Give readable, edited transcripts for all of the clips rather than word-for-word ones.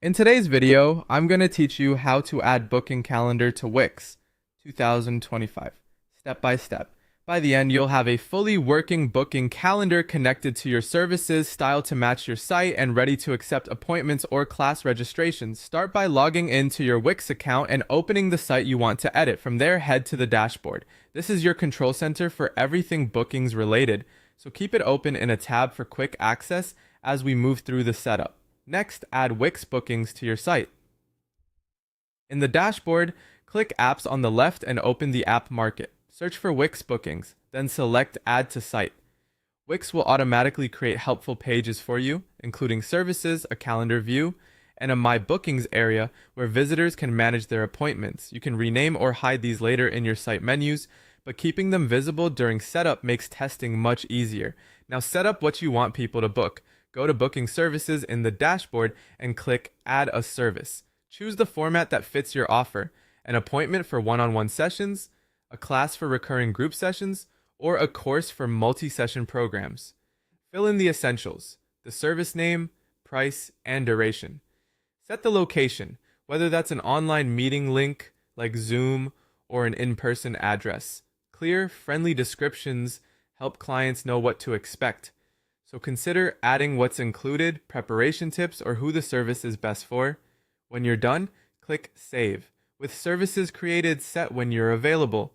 In today's video, I'm going to teach you how to add booking calendar to Wix 2025, step by step. By the end, you'll have a fully working booking calendar connected to your services, styled to match your site, and ready to accept appointments or class registrations. Start by logging into your Wix account and opening the site you want to edit. From there, head to the dashboard. This is your control center for everything bookings related, so keep it open in a tab for quick access as we move through the setup. Next, add Wix bookings to your site. In the dashboard, click Apps on the left and open the App Market. Search for Wix bookings, then select Add to Site. Wix will automatically create helpful pages for you, including services, a calendar view, and a My Bookings area where visitors can manage their appointments. You can rename or hide these later in your site menus, but keeping them visible during setup makes testing much easier. Now set up what you want people to book. Go to Booking Services in the dashboard and click Add a Service. Choose the format that fits your offer: an appointment for one-on-one sessions, a class for recurring group sessions, or a course for multi-session programs. Fill in the essentials: the service name, price, and duration. Set the location, whether that's an online meeting link like Zoom or an in-person address. Clear, friendly descriptions help clients know what to expect. So consider adding what's included, preparation tips, or who the service is best for. When you're done, click Save. With services created set when you're available,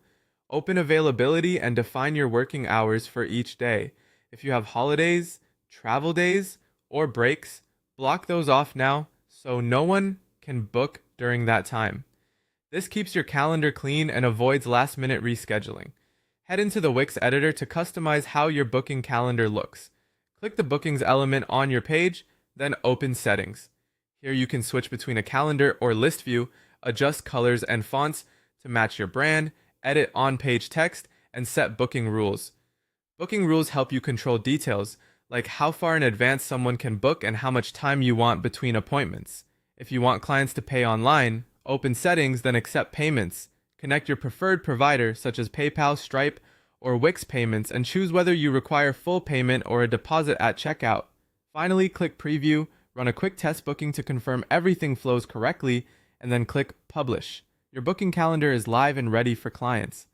open availability and define your working hours for each day. If you have holidays, travel days, or breaks, block those off now so no one can book during that time. This keeps your calendar clean and avoids last-minute rescheduling. Head into the Wix editor to customize how your booking calendar looks. Click the Bookings element on your page, then open Settings. Here you can switch between a calendar or list view, adjust colors and fonts to match your brand, edit on-page text, and set booking rules. Booking rules help you control details, like how far in advance someone can book and how much time you want between appointments. If you want clients to pay online, open Settings, then accept payments. Connect your preferred provider, such as PayPal, Stripe, or Wix payments, and choose whether you require full payment or a deposit at checkout. Finally, click Preview, run a quick test booking to confirm everything flows correctly, and then click Publish. Your booking calendar is live and ready for clients.